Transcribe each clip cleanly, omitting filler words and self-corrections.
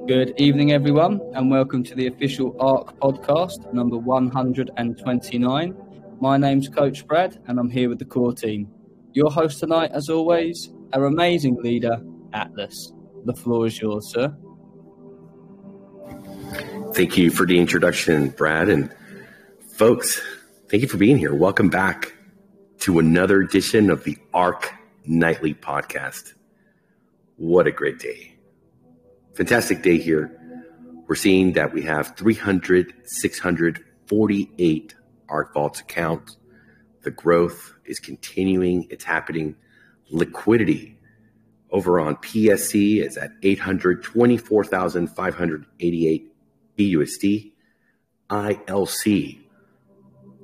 Good evening, everyone, and welcome to the official ARK Podcast, number 129. My name's Coach Brad, and I'm here with the core team. Your host tonight, as always, our amazing leader, Atlas. The floor is yours, sir. Thank you for the introduction, Brad. And folks, thank you for being here. Welcome back to another edition of the ARK Nightly Podcast. What a great day. Fantastic day here. We're seeing that we have 648 ARK Vaults accounts. The growth is continuing. It's happening. Liquidity over on PSC is at 824,588 BUSD. ILC,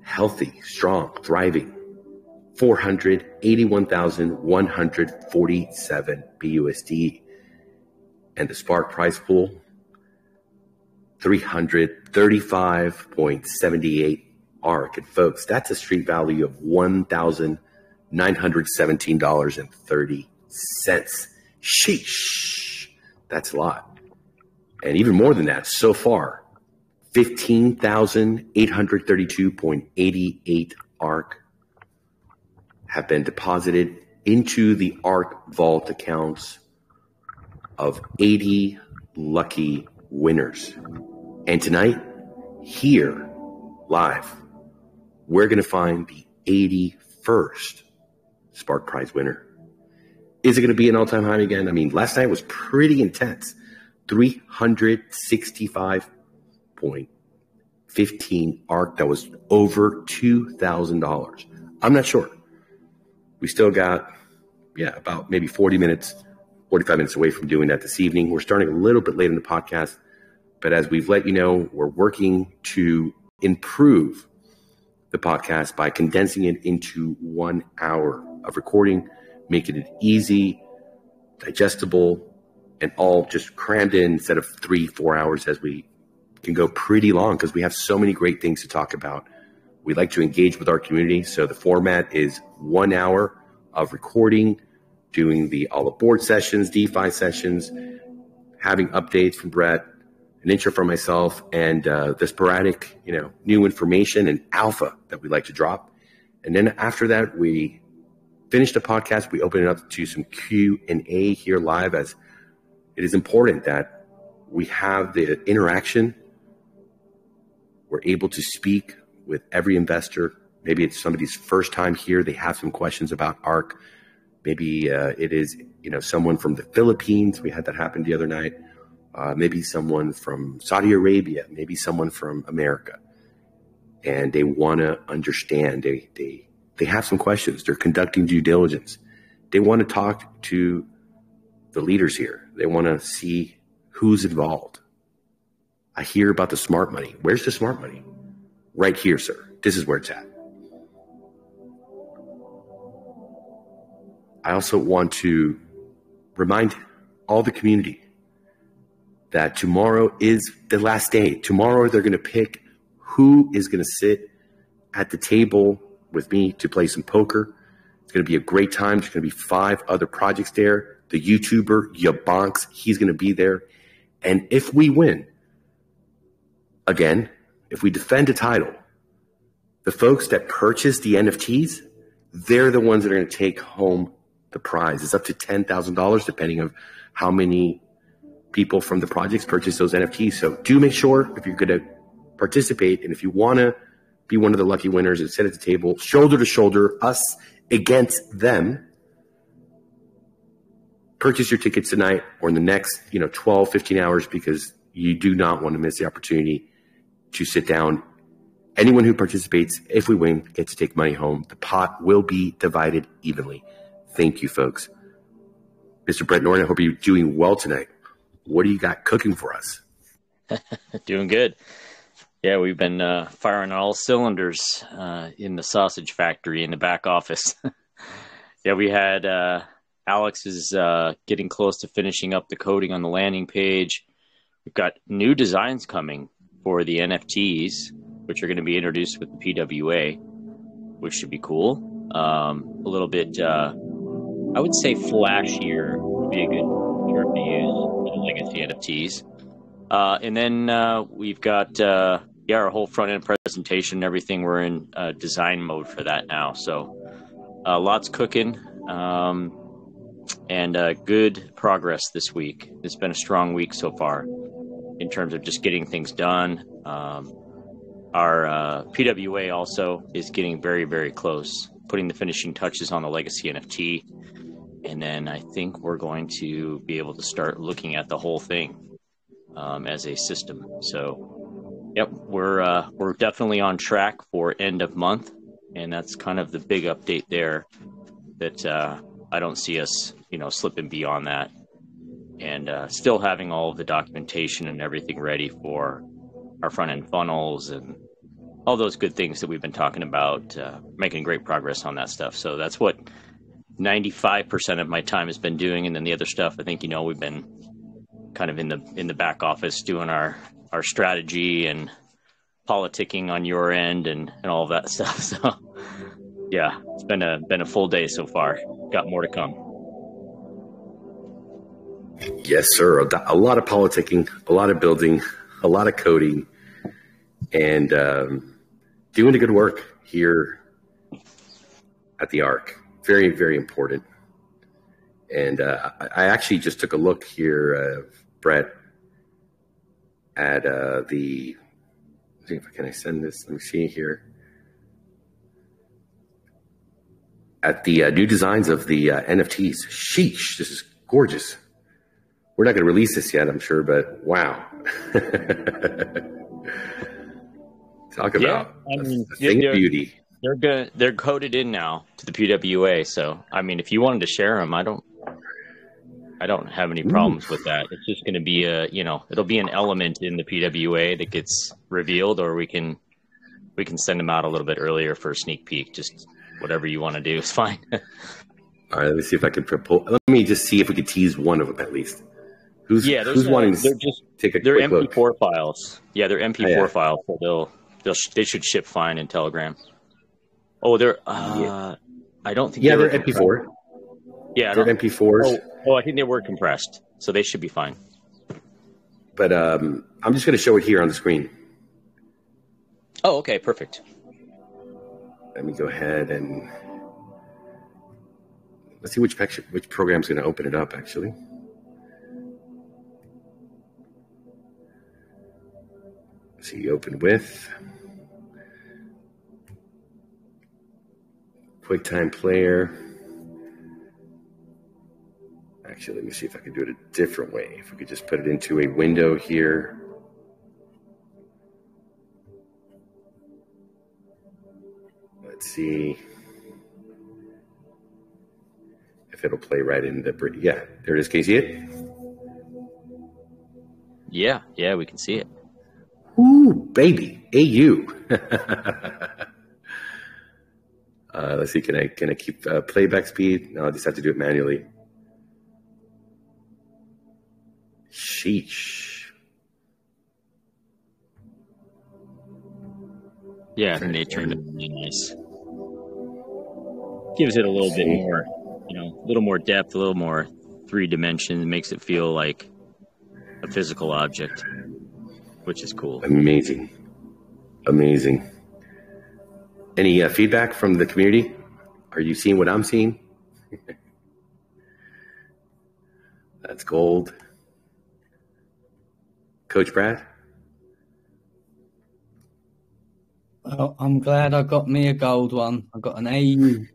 healthy, strong, thriving, 481,147 BUSD. And the Spark prize pool, 335.78 ARK. And folks, that's a street value of $1,917.30. Sheesh. That's a lot. And even more than that, so far, 15,832.88 ARK have been deposited into the ARK Vault accounts of 80 lucky winners. And tonight, here, live, we're going to find the 81st Spark Prize winner. Is it going to be an all-time high again? I mean, last night was pretty intense. 365.15 ARK. That was over $2,000. I'm not sure. We still got, about maybe 45 minutes away from doing that this evening. We're starting a little bit late in the podcast, but as we've let you know, we're working to improve the podcast by condensing it into 1 hour of recording, making it easy, digestible, and all just crammed in instead of 3-4 hours, as we can go pretty long because we have so many great things to talk about. We like to engage with our community, so the format is 1 hour of recording, doing the all aboard sessions, DeFi sessions, having updates from Brett, an intro from myself, and the sporadic, new information and alpha that we like to drop. And then after that, we finish the podcast. We open it up to some Q&A here live, as it is important that we have the interaction. We're able to speak with every investor. Maybe it's somebody's first time here. They have some questions about ARK. Maybe it is, someone from the Philippines. We had that happen the other night. Maybe someone from Saudi Arabia. Maybe someone from America. And they want to understand. They have some questions. They're conducting due diligence. They want to talk to the leaders here. They want to see who's involved. I hear about the smart money. Where's the smart money? Right here, sir. This is where it's at. I also want to remind all the community that tomorrow is the last day. Tomorrow they're going to pick who is going to sit at the table with me to play some poker. It's going to be a great time. There's going to be 5 other projects there. The YouTuber, Yabonks, he's going to be there. And if we win, again, if we defend the title, the folks that purchase the NFTs, they're the ones that are going to take home the prize. Is up to $10,000 depending on how many people from the projects purchase those NFTs. So do make sure, if you're going to participate and if you want to be one of the lucky winners and sit at the table, shoulder to shoulder, us against them, purchase your tickets tonight or in the next 12, 15 hours, because you do not want to miss the opportunity to sit down. Anyone who participates, if we win, gets to take money home. The pot will be divided evenly. Thank you, folks. Mr. Brett Norton, I hope you're doing well tonight. What do you got cooking for us? Doing good. Yeah, we've been firing on all cylinders in the sausage factory in the back office. Yeah, we had Alex is getting close to finishing up the coding on the landing page. We've got new designs coming for the NFTs, which are going to be introduced with the PWA, which should be cool. A little bit, I would say flashier would be a good term to use for the legacy NFTs. And then we've got our whole front end presentation and everything. We're in design mode for that now. So lots cooking and good progress this week. It's been a strong week so far in terms of just getting things done. Our PWA also is getting very, very close, putting the finishing touches on the legacy NFT. And then I think we're going to be able to start looking at the whole thing as a system. So, yep, we're definitely on track for end of month, and that's kind of the big update there. That I don't see us, slipping beyond that, and still having all of the documentation and everything ready for our front end funnels and all those good things that we've been talking about. Making great progress on that stuff. So that's what 95% of my time has been doing, and then the other stuff, I think, we've been kind of in the back office doing our strategy and politicking on your end and all of that stuff. So yeah, it's been a full day so far. Got more to come. Yes, sir. A lot of politicking, a lot of building, a lot of coding, and doing the good work here at the ARK. Very, very important. And I actually just took a look here, Brett, at the. Can I send this? Let me see here. At the new designs of the NFTs. Sheesh, this is gorgeous. We're not going to release this yet, I'm sure, but wow. Talk about a thing of beauty. They're coded in now to the PWA. So, I mean, if you wanted to share them, I don't have any problems with that. It's just going to be it'll be an element in the PWA that gets revealed, or we can send them out a little bit earlier for a sneak peek. Just whatever you want to do is fine. All right, let me see if I can propose. Let me just see if we could tease one of them at least. Who's wanting to take a quick look? They're MP4 files. Yeah, they're MP4 files, so they should ship fine in Telegram. Oh, they're I don't think they're MP4. Yeah, they're MP4s. Oh, I think they were compressed, so they should be fine. But I'm just going to show it here on the screen. Oh, okay, perfect. Let me go ahead and let's see which program is going to open it up, actually. Let's see, open with QuickTime Player. Actually, let me see if I can do it a different way. If we could just put it into a window here. Let's see if it'll play right in the... Yeah, there it is. Can you see it? Yeah, we can see it. Ooh, baby. AU. Let's see, can I keep playback speed? No, I just have to do it manually. Sheesh. Yeah, I think they turned it really nice. Gives it a little bit more, a little more depth, a little more 3 dimensions. Makes it feel like a physical object, which is cool. Amazing. Any feedback from the community? Are you seeing what I'm seeing? That's gold. Coach Brad? Well, I'm glad I got me a gold one. I got an AU.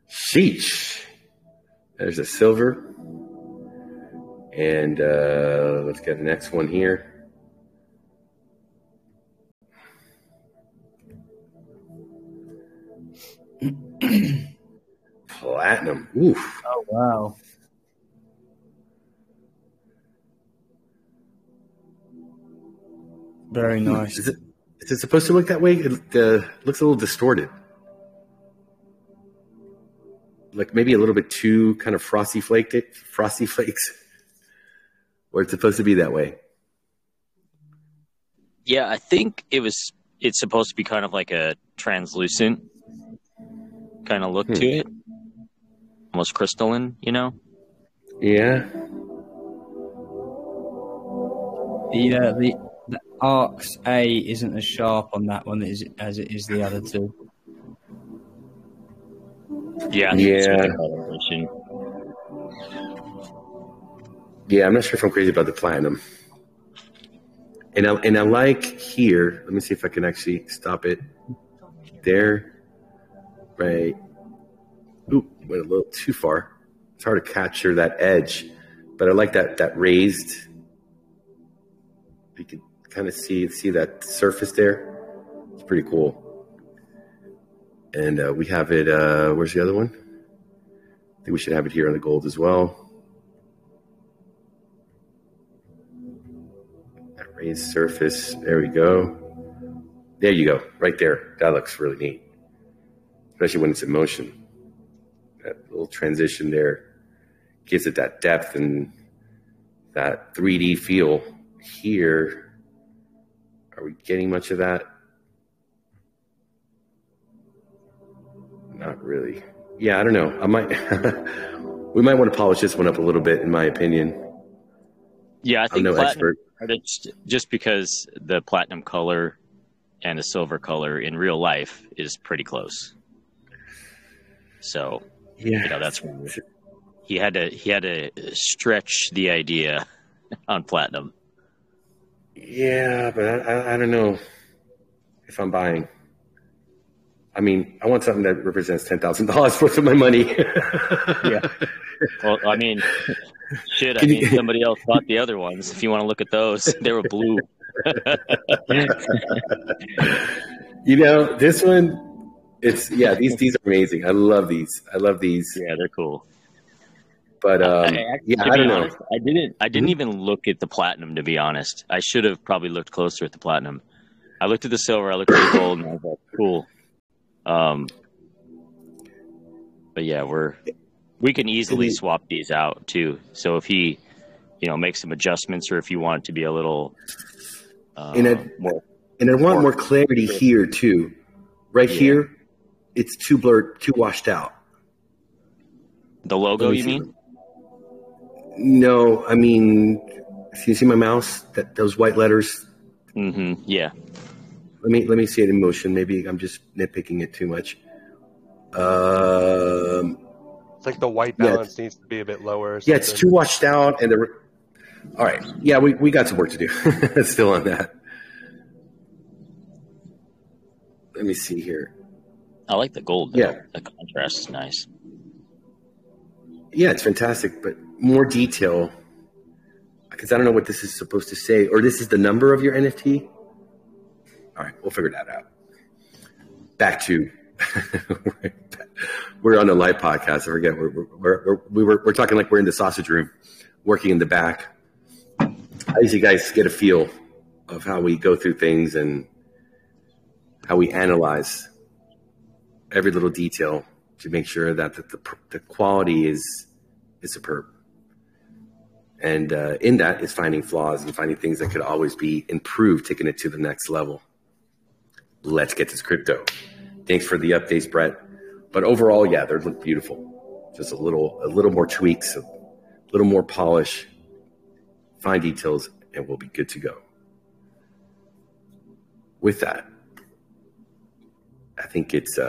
Sheesh. There's a silver. And let's get the next one here. Platinum. Oof. Oh, wow. Very nice. Is it supposed to look that way? It looks a little distorted. Like maybe a little bit too kind of frosty flakes. Or it's supposed to be that way. Yeah, I think it's supposed to be kind of like a translucent kind of look to it. Almost crystalline, Yeah. The Ark's A isn't as sharp on that one as it is the other two. Yeah. Yeah, I'm not sure if I'm crazy about the platinum. And I like here. Let me see if I can actually stop it. There, right. Ooh, went a little too far. It's hard to capture that edge, but I like that raised. You can kind of see that surface there. It's pretty cool. And we have it. Where's the other one? I think we should have it here on the gold as well. That raised surface. There we go. There you go. Right there. That looks really neat, especially when it's in motion. That little transition there gives it that depth and that 3D feel. Here, are we getting much of that? Not really. Yeah, I don't know. We might want to polish this one up a little bit, in my opinion. Yeah, I think I'm no expert. Just because the platinum color and the silver color in real life is pretty close. So, yeah, that's where he had to stretch the idea on platinum. Yeah, but I don't know if I'm buying. I mean, I want something that represents $10,000 worth of my money. Yeah. Well, I mean, somebody else bought the other ones. If you want to look at those, they were blue. This one, these are amazing. I love these. Yeah, they're cool. But I don't know. I didn't even look at the platinum, to be honest. I should have probably looked closer at the platinum. I looked at the silver, I looked at the gold, and I was like, cool. But yeah, we can easily swap these out too. So if he, makes some adjustments, or if you want it to be a little and I want more clarity here too. Right here, it's too blurred, too washed out. The logo, you mean? No, I mean, can you see my mouse? Those white letters. Mm-hmm. Yeah. Let me see it in motion. Maybe I'm just nitpicking it too much. It's like the white balance needs to be a bit lower. Yeah, it's too washed out, and all right. Yeah, we got some work to do still on that. Let me see here. I like the gold, though. Yeah. The contrast is nice. Yeah, it's fantastic, but more detail, because I don't know what this is supposed to say, or this is the number of your NFT. All right, we'll figure that out. Back to we're on a live podcast. I forget we're talking like we're in the sausage room, working in the back. How do you guys get a feel of how we go through things and how we analyze every little detail to make sure that the quality is superb? And in that is finding flaws and finding things that could always be improved, taking it to the next level. Let's get this crypto. Thanks for the updates, Brett. But overall, yeah, they look beautiful. Just a little more tweaks, a little more polish, fine details, and we'll be good to go. With that, I think it's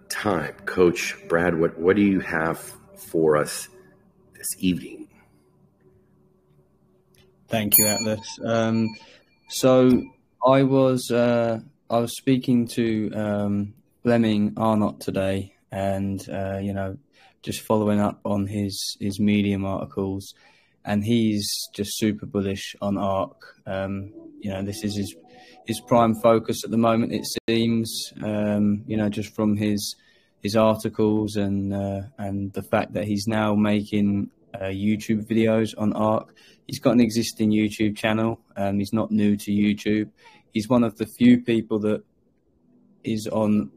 time. Coach Brad, what do you have for us this evening? Thank you, Atlas. So I was speaking to Fleming Arnott today, and just following up on his Medium articles, and he's just super bullish on ARK. This is his prime focus at the moment, it seems. Just from his articles and the fact that he's now making YouTube videos on ARK. He's got an existing YouTube channel. He's not new to YouTube. He's one of the few people that is on,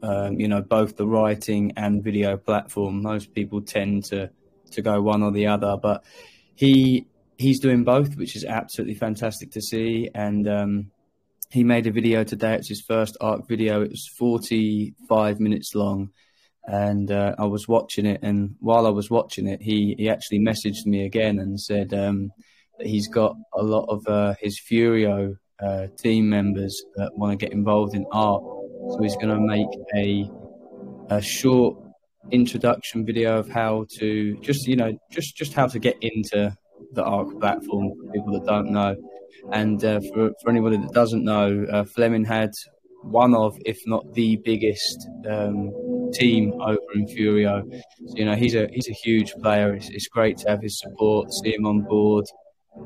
both the writing and video platform. Most people tend to go one or the other, but he's doing both, which is absolutely fantastic to see. And he made a video today. It's his first ARK video. It was 45 minutes long. And I was watching it, and while I was watching it, he actually messaged me again and said, that he's got a lot of his Furio team members that want to get involved in ARK. So he's going to make a short introduction video of how to just how to get into the ARK platform for people that don't know. And for anybody that doesn't know, Fleming had one of, if not the biggest team over in Furio. So, he's a huge player. It's great to have his support, see him on board.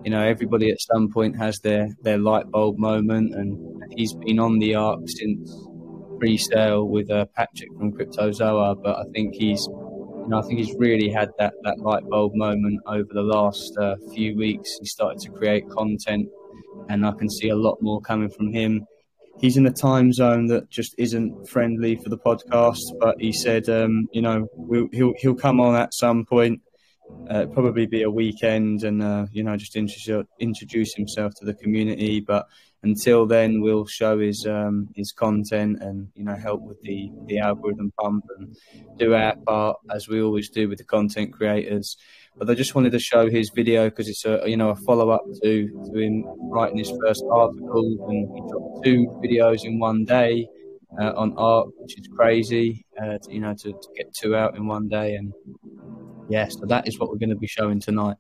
Everybody at some point has their light bulb moment, and he's been on the ARK since pre-sale with Patrick from Cryptozoa. But I think he's really had that light bulb moment over the last few weeks. He started to create content, and I can see a lot more coming from him. He's in a time zone that just isn't friendly for the podcast, but he said, he'll come on at some point, probably be a weekend, and just introduce himself to the community. But until then, we'll show his content and help with the algorithm pump and do our part as we always do with the content creators. But I just wanted to show his video because it's a follow-up to him writing his first article, and he dropped 2 videos in one day on ARK, which is crazy. To get 2 out in one day, and so that is what we're going to be showing tonight.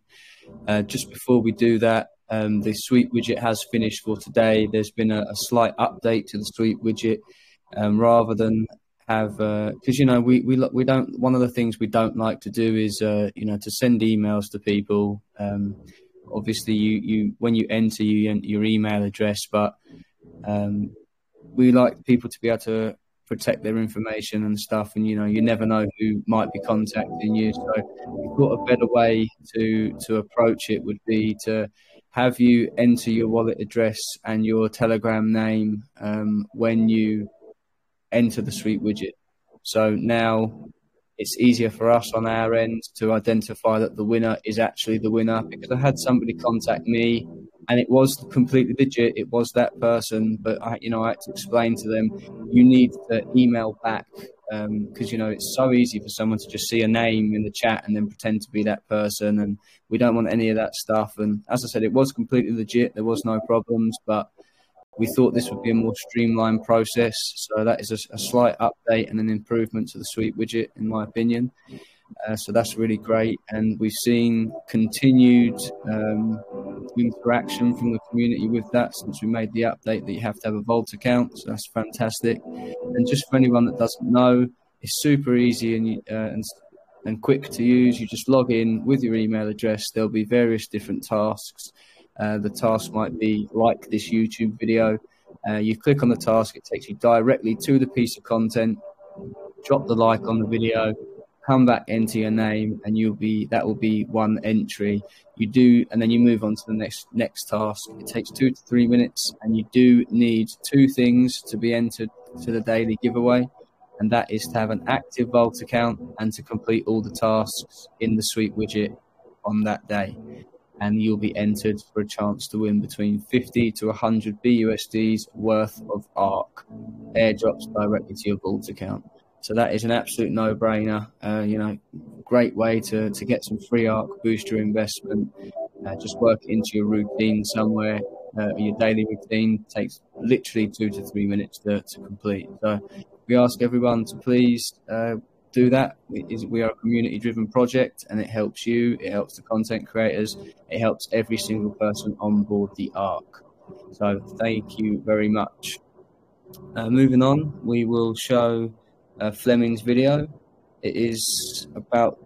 Just before we do that, the sweep widget has finished for today. There's been a slight update to the sweep widget, rather than have because we don't. One of the things we don't like to do is to send emails to people. Obviously, you when you enter your email address, but we like people to be able to protect their information and stuff, and you never know who might be contacting you. So we thought a better way to approach it would be to have you enter your wallet address and your Telegram name when you enter the sweep widget. So now it's easier for us on our end to identify that the winner is actually the winner, because I had somebody contact me and it was completely legit. It was that person, but I had to explain to them, you need to email back, because it's so easy for someone to just see a name in the chat and then pretend to be that person, and we don't want any of that stuff. And as I said, it was completely legit. There was no problems, but we thought this would be a more streamlined process. So that is a slight update and an improvement to the sweep widget, in my opinion. So that's really great. And we've seen continued interaction from the community with that since we made the update that you have to have a Vault account. So that's fantastic. And just for anyone that doesn't know, it's super easy and quick to use. You just log in with your email address. There'll be various different tasks. The task might be like this YouTube video. You click on the task, it takes you directly to the piece of content. Drop the like on the video, come back, enter your name, and that will be one entry. And then you move on to the next task. It takes 2 to 3 minutes, and you do need 2 things to be entered to the daily giveaway, and that is to have an active Vault account and to complete all the tasks in the sweep widget on that day. And you'll be entered for a chance to win between 50 to 100 BUSDs worth of ARK airdrops directly to your Vault account. So that is an absolute no-brainer. Great way to get some free ARK, boost your investment. Just work it into your routine somewhere. Your daily routine takes literally 2 to 3 minutes to complete. So we ask everyone to please do that. We are a community-driven project, and it helps you, it helps the content creators, it helps every single person on board the ARK. So thank you very much. Moving on, we will show Fleming's video. It is about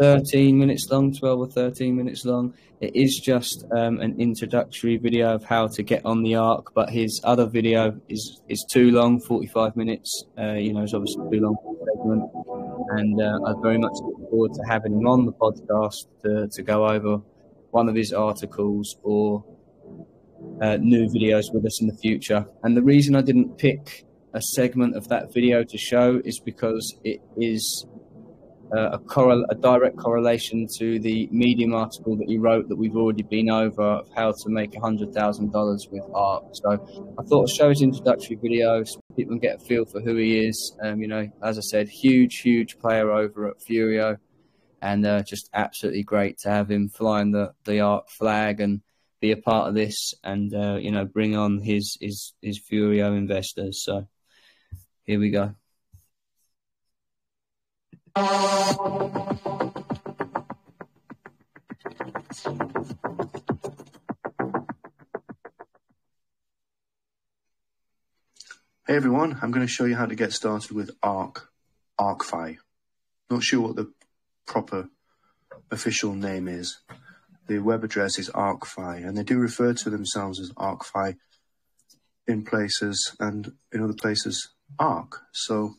13 minutes long, 12 or 13 minutes long. It is just an introductory video of how to get on the ARK, but his other video is too long, 45 minutes. It's obviously too long for the segment. And I very much look forward to having him on the podcast to go over one of his articles or new videos with us in the future. And the reason I didn't pick a segment of that video to show is because it is a direct correlation to the Medium article that he wrote that we've already been over, of how to make $100,000 with ARK. So I thought I'd show his introductory video so people can get a feel for who he is. As I said, huge player over at Furio. and just absolutely great to have him flying the ARK flag and be a part of this, and bring on his Furio investors. So here we go. Hey everyone, I'm going to show you how to get started with Arkfi. Not sure what the proper official name is. The web address is Arkfi, and they do refer to themselves as Arkfi in places, and in other places ARK. So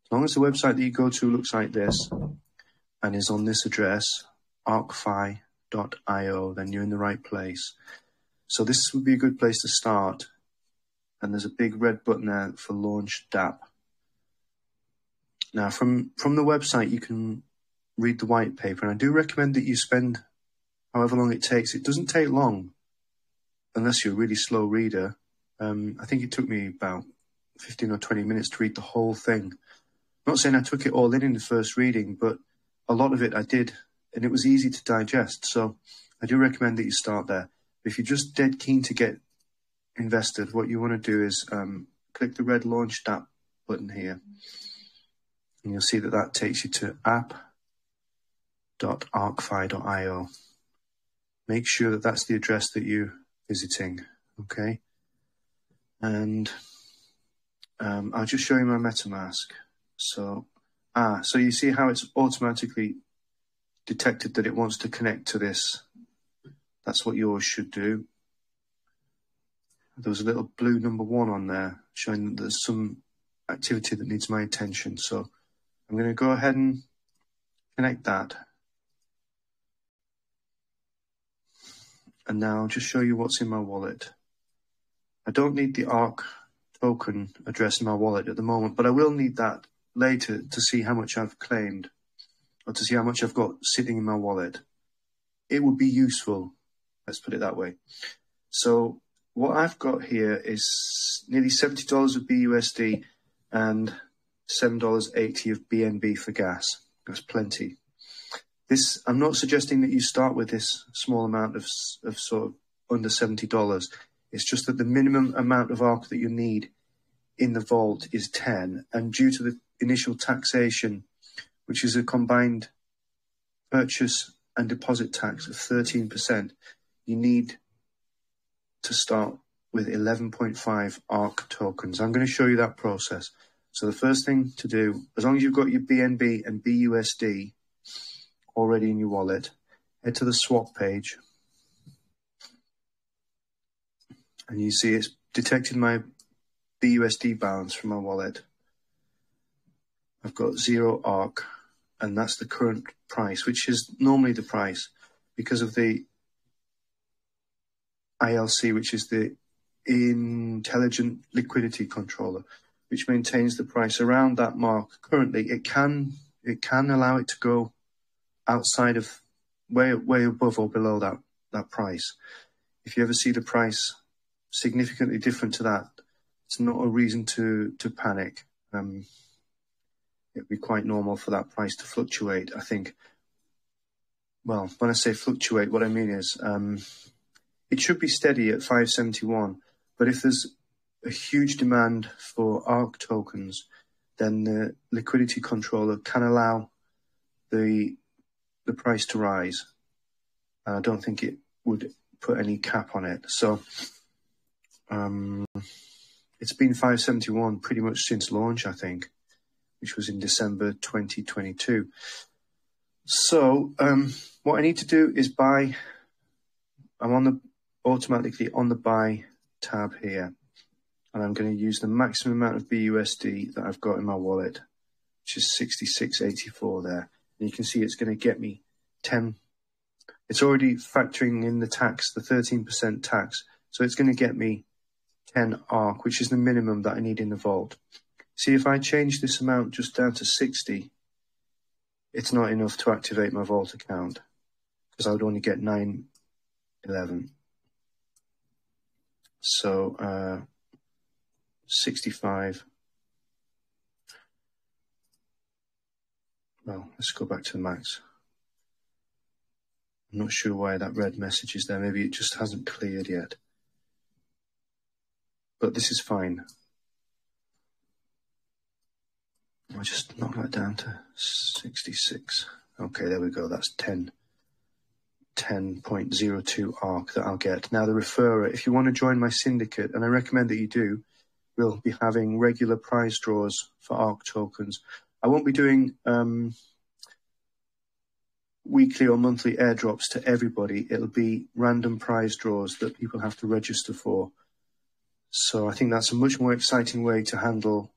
as long as the website that you go to looks like this and is on this address, arkfi.io, then you're in the right place. So this would be a good place to start. And there's a big red button there for Launch DApp. Now, from the website, you can read the white paper, and I do recommend that you spend however long it takes. It doesn't take long, unless you're a really slow reader. I think it took me about 15 or 20 minutes to read the whole thing. I'm not saying I took it all in the first reading, but a lot of it I did, and it was easy to digest. So I do recommend that you start there. If you're just dead keen to get invested, what you want to do is click the red Launch DApp button here, and you'll see that takes you to app.arkfi.io. Make sure that that's the address that you're visiting, okay? And I'll just show you my MetaMask. So you see how it's automatically detected that it wants to connect to this. That's what yours should do. There was a little blue number 1 on there showing that there's some activity that needs my attention. So I'm going to go ahead and connect that. And now I'll just show you what's in my wallet. I don't need the ARK token address in my wallet at the moment, but I will need that later to see how much I've claimed, or to see how much I've got sitting in my wallet. It would be useful, let's put it that way. So what I've got here is nearly $70 of BUSD and $7.80 of BNB for gas. That's plenty. I'm not suggesting that you start with this small amount of sort of under $70. It's just that the minimum amount of ARK that you need in the vault is 10, and due to the initial taxation, which is a combined purchase and deposit tax of 13%, you need to start with 11.5 ARK tokens. I'm going to show you that process. So the first thing to do, as long as you've got your BNB and BUSD already in your wallet, head to the swap page, and you see it's detected my BUSD balance from my wallet. I've got 0 ARK, and that's the current price, which is normally the price because of the ILC, which is the Intelligent Liquidity Controller, which maintains the price around that mark. Currently, it can allow it to go outside of way above or below that price. If you ever see the price significantly different to that, it's not a reason to panic. It'd be quite normal for that price to fluctuate, I think. Well, when I say fluctuate, what I mean is it should be steady at 571, but if there's a huge demand for ARK tokens, then the liquidity controller can allow the price to rise. I don't think it would put any cap on it. So it's been 571 pretty much since launch, I think, which was in December 2022. So what I need to do is buy. I'm automatically on the buy tab here, and I'm going to use the maximum amount of BUSD that I've got in my wallet, which is 66.84 there. And you can see it's going to get me 10. It's already factoring in the tax, the 13% tax. So it's going to get me 10 ARK, which is the minimum that I need in the vault. See, if I change this amount just down to 60, it's not enough to activate my vault account, because I would only get 911. So 65. Well, let's go back to the max. I'm not sure why that red message is there. Maybe it just hasn't cleared yet. But this is fine. I'll just knock that down to 66. Okay, there we go. That's 10.02 ARK that I'll get. Now the referrer, if you want to join my syndicate, and I recommend that you do, we'll be having regular prize draws for ARK tokens. I won't be doing weekly or monthly airdrops to everybody. It'll be random prize draws that people have to register for. So I think that's a much more exciting way to handle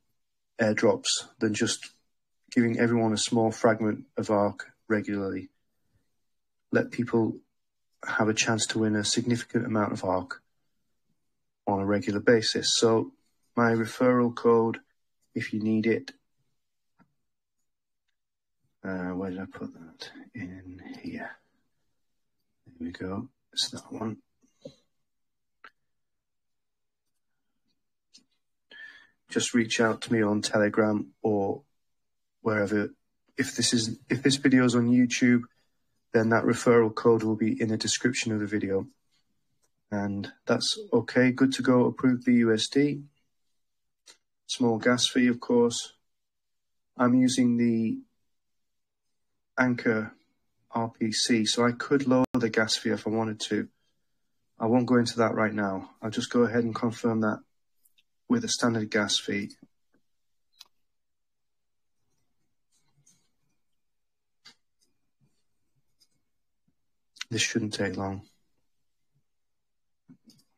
airdrops than just giving everyone a small fragment of ARK regularly. Let people have a chance to win a significant amount of ARK on a regular basis. So my referral code, if you need it, where did I put that? In here. There we go. It's that one. Just reach out to me on Telegram or wherever. If this video is on YouTube, then that referral code will be in the description of the video. And that's okay, good to go, approved BUSD. Small gas fee, of course. I'm using the Anchor RPC, so I could lower the gas fee if I wanted to. I won't go into that right now. I'll just go ahead and confirm that with a standard gas fee. This shouldn't take long.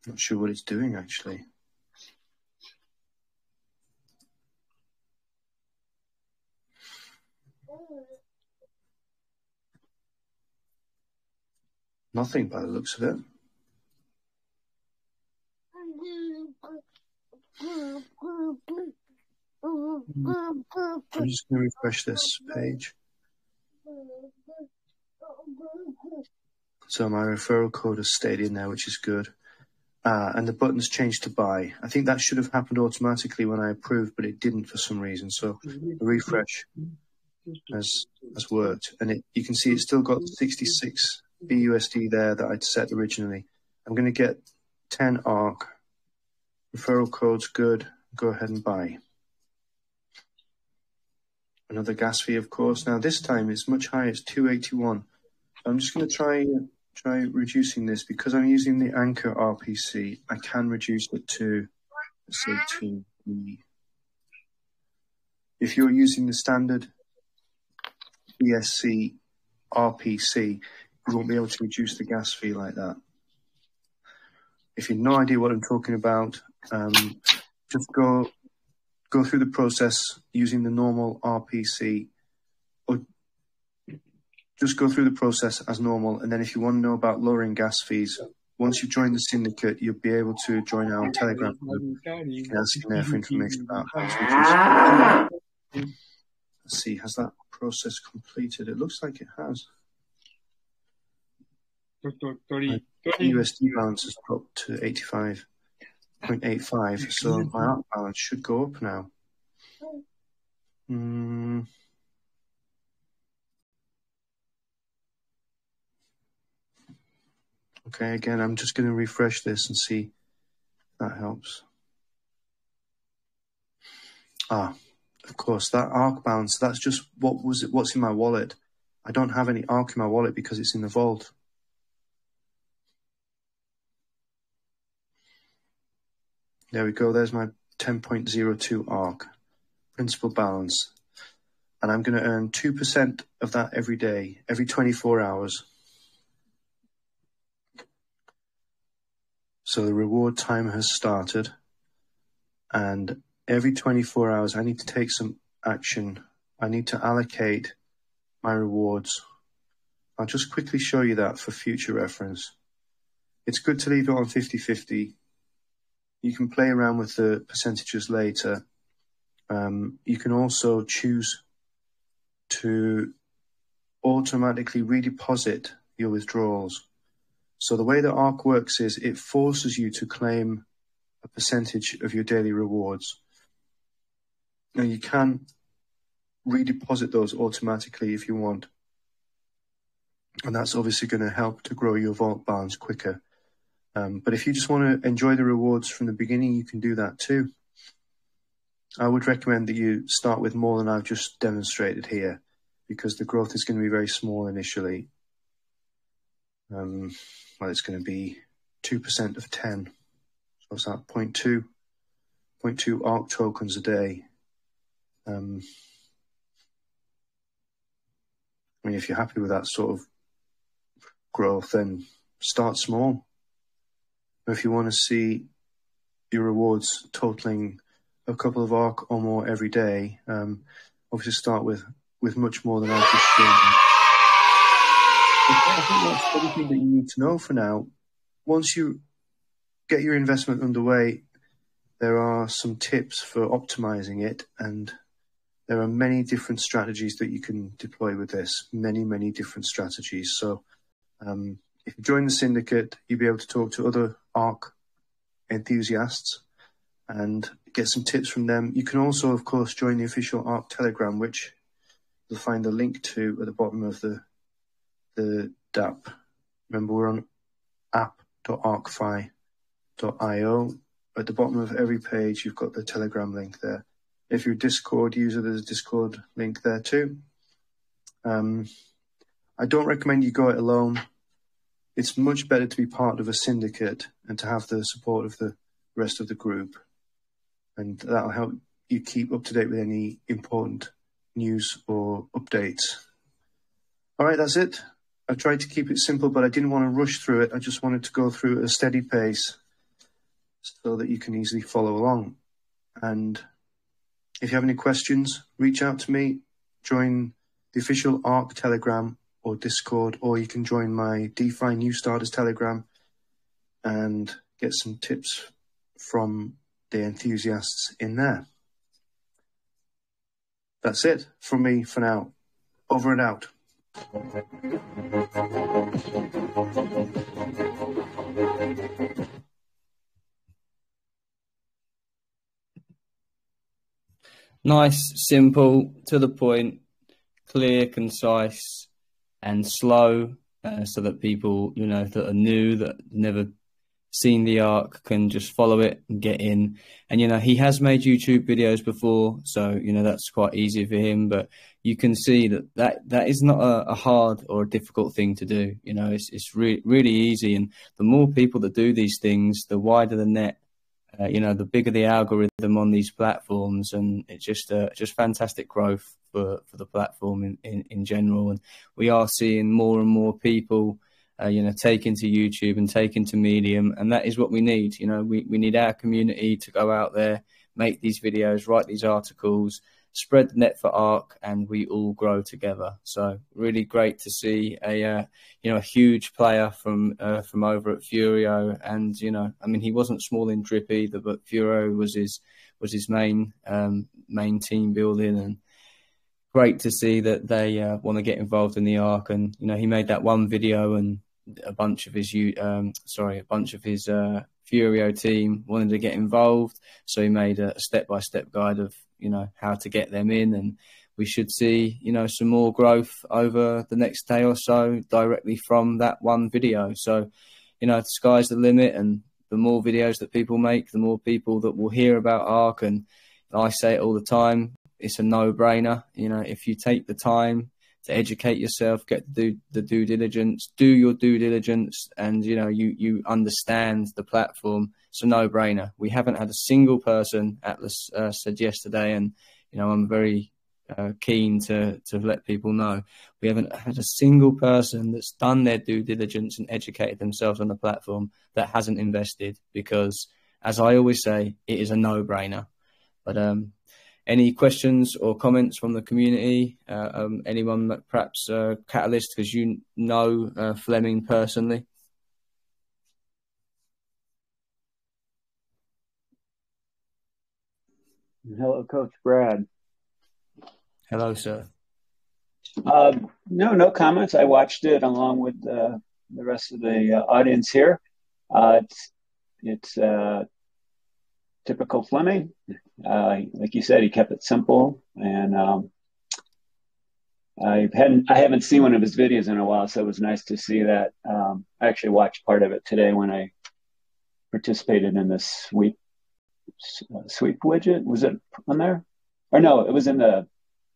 Not sure what it's doing actually. Nothing by the looks of it. I'm just going to refresh this page. So my referral code has stayed in there, which is good. And the button's changed to buy. I think that should have happened automatically when I approved, but it didn't for some reason. So the refresh has worked. And you can see it's still got 66 BUSD there that I'd set originally. I'm going to get 10 ARK. Referral code's good. Go ahead and buy. Another gas fee, of course. Now this time it's much higher. It's 281. I'm just going to try reducing this because I'm using the Anchor RPC. I can reduce it to, let's say, 2. If you're using the standard ESC RPC, you won't be able to reduce the gas fee like that. If you've no idea what I'm talking about, just go through the process using the normal RPC, or just go through the process as normal. And then if you want to know about lowering gas fees, once you've joined the syndicate, you'll be able to join our Telegram group. You can ask in there for information about how to reduce. Let's see, has that process completed? It looks like it has. USD balance has dropped to 85.85, so my ARK balance should go up now. Okay, again, I'm just going to refresh this and see if that helps. Of course, that ARK balance, that's just what's in my wallet. I don't have any ARK in my wallet because it's in the vault. There we go, there's my 10.02 ARK, principal balance. And I'm going to earn 2% of that every day, every 24 hours. So the reward timer has started. And every 24 hours, I need to take some action. I need to allocate my rewards. I'll just quickly show you that for future reference. It's good to leave it on 50-50. You can play around with the percentages later. You can also choose to automatically redeposit your withdrawals. So the way that ARK works is it forces you to claim a percentage of your daily rewards. Now you can redeposit those automatically if you want. And that's obviously going to help to grow your vault balance quicker. But if you just want to enjoy the rewards from the beginning, you can do that too. I would recommend that you start with more than I've just demonstrated here, because the growth is going to be very small initially. Well, it's going to be 2% of 10. So what's that? 0.2 ARK tokens a day. I mean, if you're happy with that sort of growth, then start small. If you want to see your rewards totaling a couple of ARK or more every day, obviously start with much more than I've just shown you. I think that's everything that you need to know for now. Once you get your investment underway, there are some tips for optimizing it, and there are many different strategies that you can deploy with this. Many different strategies. So if you join the syndicate, you'll be able to talk to other ARK enthusiasts and get some tips from them. You can also, of course, join the official ARK Telegram, which you'll find the link to at the bottom of the DApp. Remember, we're on app.arkfi.io. At the bottom of every page, you've got the Telegram link there. If you're a Discord user, there's a Discord link there too. I don't recommend you go it alone. It's much better to be part of a syndicate and to have the support of the rest of the group. And that'll help you keep up to date with any important news or updates. All right, that's it. I tried to keep it simple, but I didn't want to rush through it. I just wanted to go through at a steady pace so that you can easily follow along. And if you have any questions, reach out to me, join the official ARK Telegram or Discord, or you can join my DeFi New Starters Telegram and get some tips from the enthusiasts in there. That's it from me for now. Over and out. Nice, simple, to the point, clear, concise, and slow, so that people, that are new, that never seen the ARK, can just follow it and get in. And he has made YouTube videos before, so that's quite easy for him. But you can see that is not a hard or a difficult thing to do. It's really easy. And the more people that do these things, the wider the net. The bigger the algorithm on these platforms, and it's just fantastic growth for the platform in general. And we are seeing more and more people, taking to YouTube and taking to Medium, and that is what we need. We need our community to go out there, make these videos, write these articles, spread the net for ARK, and we all grow together. So really great to see a huge player from over at Furio. And he wasn't small in drip either, but Furio was his main team building. And great to see that they want to get involved in the ARK. And he made that one video, and a bunch of his Furio team wanted to get involved, so he made a step-by-step guide of how to get them in. And we should see some more growth over the next day or so directly from that one video. So the sky's the limit, and the more videos that people make, the more people that will hear about ARK. And I say it all the time, it's a no-brainer. If you take the time to educate yourself, get the due diligence, do your due diligence, and you understand the platform, it's a no-brainer. We haven't had a single person, Atlas said yesterday, and I'm very keen to let people know, we haven't had a single person that's done their due diligence and educated themselves on the platform that hasn't invested, because, as I always say, it is a no-brainer. But any questions or comments from the community? Anyone that perhaps Catalyst, because Fleming personally? Hello, Coach Brad. Hello, sir. No comments. I watched it along with the rest of the audience here. It's typical Fleming. Like you said, he kept it simple, and I haven't seen one of his videos in a while, so it was nice to see that. I actually watched part of it today when I participated in the sweep widget. Was it on there? Or no, it was in the.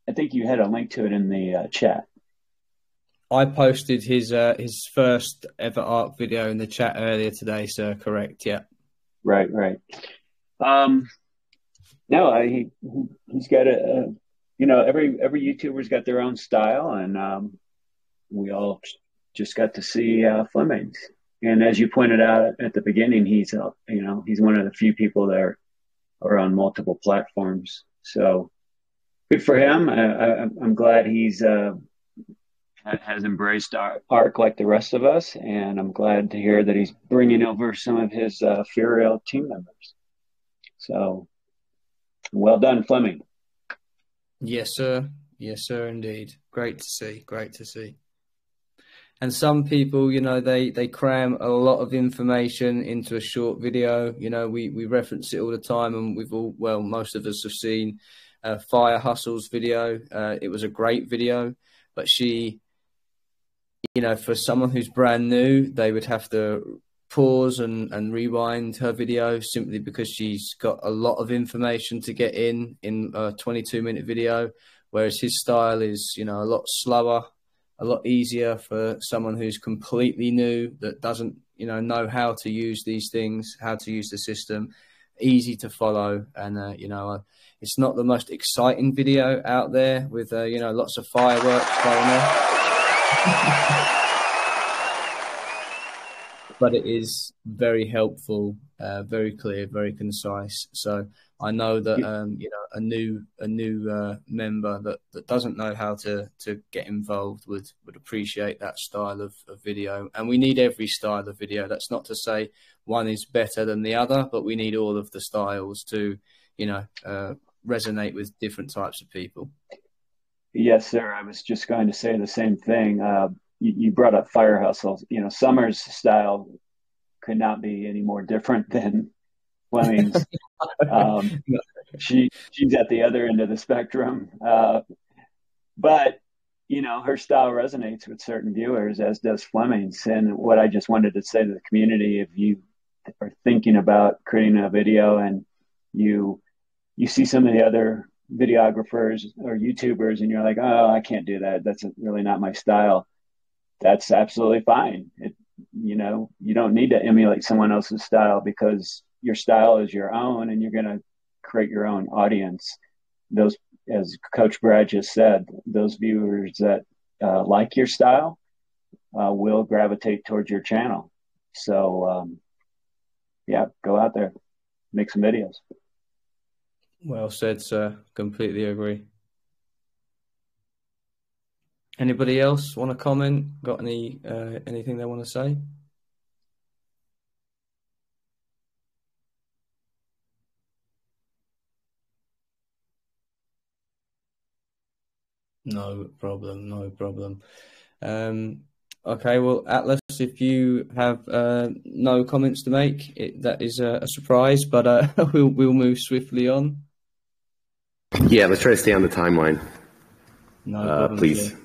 I think you had a link to it in the chat. I posted his first ever ARK video in the chat earlier today, sir. Correct? Yeah. Right. No, he's got a. Every YouTuber's got their own style, and we all just got to see Fleming's. And as you pointed out at the beginning, he's one of the few people that are on multiple platforms. So good for him. I'm glad he's has embraced ARK like the rest of us, and I'm glad to hear that he's bringing over some of his Furiel team members. So well done, Fleming. Yes, sir. Yes, sir, indeed. Great to see. Great to see. And some people, they cram a lot of information into a short video. We reference it all the time, and most of us have seen Fire Hustle's video. It was a great video, but she, for someone who's brand new, they would have to pause and rewind her video simply because she's got a lot of information to get in a 22-minute video, whereas his style is, a lot slower, a lot easier for someone who's completely new, that doesn't, know how to use these things, how to use the system, easy to follow. And, it's not the most exciting video out there with, lots of fireworks going on. But it is very helpful, very clear, very concise. So I know that a new member that doesn't know how to get involved would appreciate that style of video. And we need every style of video. That's not to say one is better than the other, but we need all of the styles to resonate with different types of people. Yes, sir. I was just going to say the same thing. You brought up Fire Hustle. Summer's style could not be any more different than Fleming's. She's at the other end of the spectrum, but her style resonates with certain viewers, as does Fleming's. And what I just wanted to say to the community: if you are thinking about creating a video and you see some of the other videographers or YouTubers, and you're like, oh, I can't do that. That's really not my style. That's absolutely fine. You don't need to emulate someone else's style, because your style is your own, and you're going to create your own audience. Those, as Coach Brad just said, those viewers that like your style will gravitate towards your channel. So, go out there, make some videos. Well said, sir. Completely agree. Anybody else want to comment? Got anything they want to say? No problem. Okay, well, Atlas, if you have no comments to make, that is a surprise, but we'll move swiftly on. Yeah, let's try to stay on the timeline. No problem, please. Sir.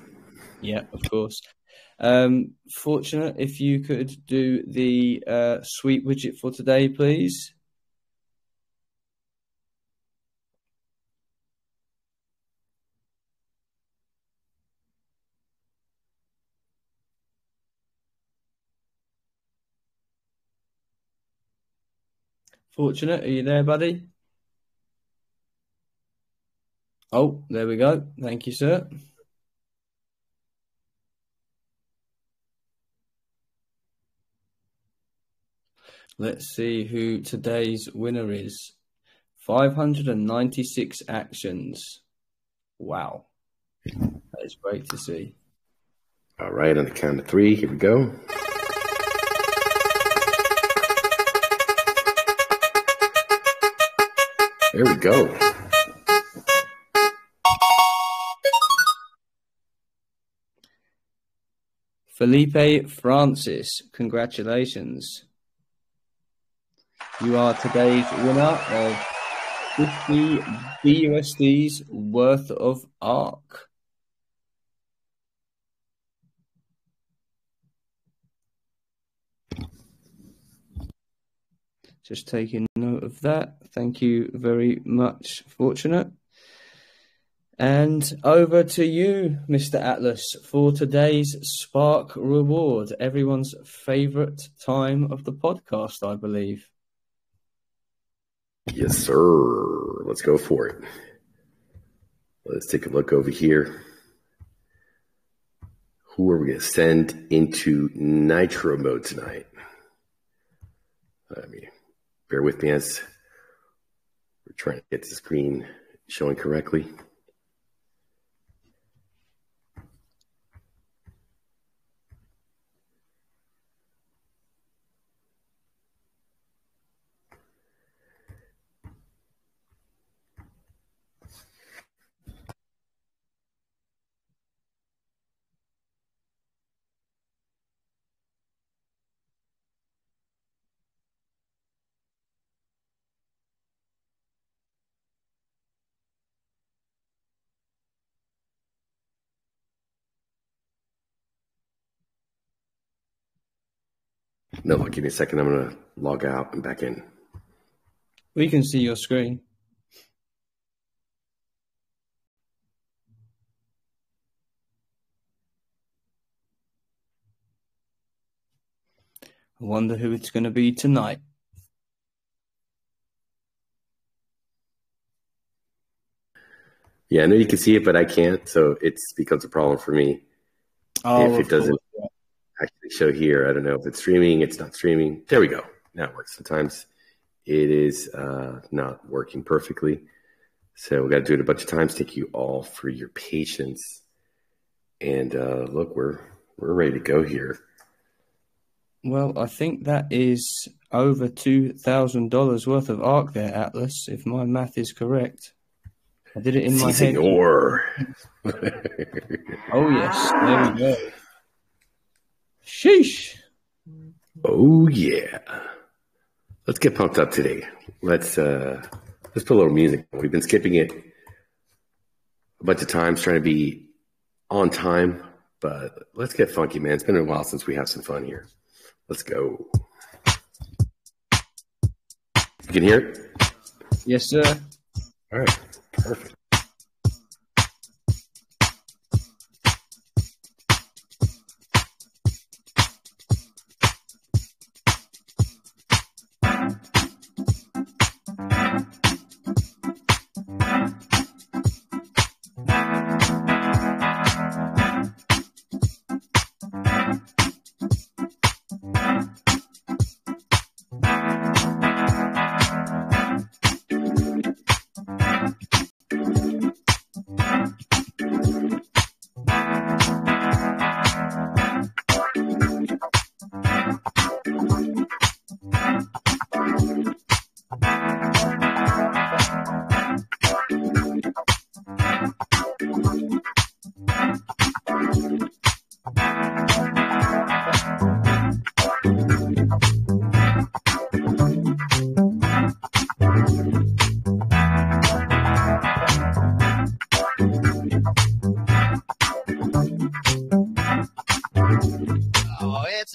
Yeah, of course. Fortunate, if you could do the sweep widget for today, please. Fortunate, are you there, buddy? Oh, there we go. Thank you, sir. Let's see who today's winner is. 596 actions. Wow. That is great to see. All right, on the count of three, here we go. There we go. Felipe Francis, congratulations. You are today's winner of 50 BUSDs worth of ARK. Just taking note of that. Thank you very much, Fortunate. And over to you, Mr. Atlas, for today's Spark Reward, everyone's favourite time of the podcast, I believe. Yes, sir. Let's go for it. Let's take a look over here. Who are we going to send into nitro mode tonight? Bear with me as we're trying to get the screen showing correctly. No, give me a second. I'm going to log out and back in. We can see your screen. I wonder who it's going to be tonight. Yeah, I know you can see it, but I can't, so it becomes a problem for me. If it doesn't actually show here, I don't know if it's streaming, it's not streaming. There we go. Now it works. Sometimes it is not working perfectly. So we got to do it a bunch of times. Thank you all for your patience. And look, we're ready to go here. Well, I think that is over $2,000 worth of ARK there, Atlas, if my math is correct. I did it in my head. Senor. Oh, yes. There we go. Sheesh. Oh, yeah. Let's get pumped up today. Let's put a little music. We've been skipping it a bunch of times, trying to be on time. But let's get funky, man. It's been a while since we have some fun here. Let's go. You can hear it? Yes, sir. All right. Perfect.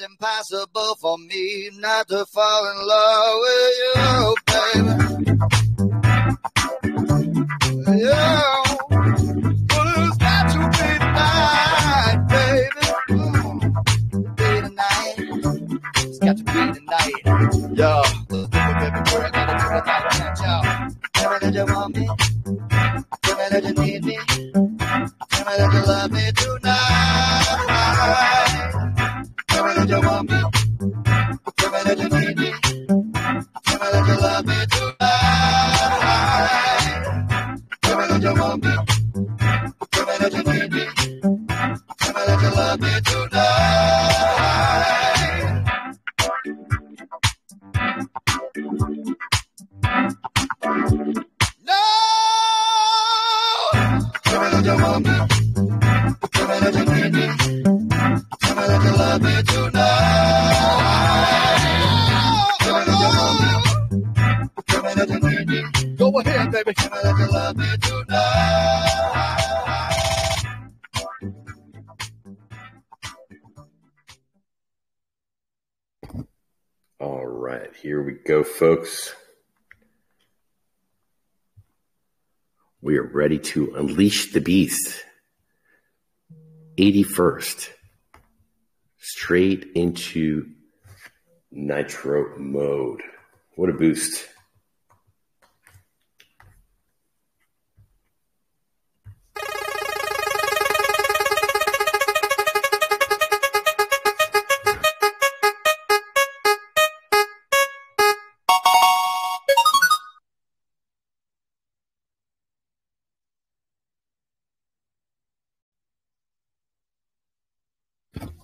Impossible for me not to fall in love with you, baby. Yeah, but it's got to be tonight, baby. Be tonight. It's got to be tonight. Yo, let's do it, baby girl. Gotta do it like that, yo. Tell me that you want me. Tell me that you need me. Tell me that you love me tonight. Tell me that you want me. Tell me that you need me. Tell me that you love me tonight. Tell me that you want me. Tell me that you need me. Tell me that you love me tonight. No! Tell me that you want me. Tell me that you need me. Tell me that you love me tonight. Tell me that you want me. Tell me that you need me. Go ahead, baby. Tell me that you love me tonight. All right, here we go, folks. We are ready to unleash the beast. 81st. Straight into nitro mode. What a boost.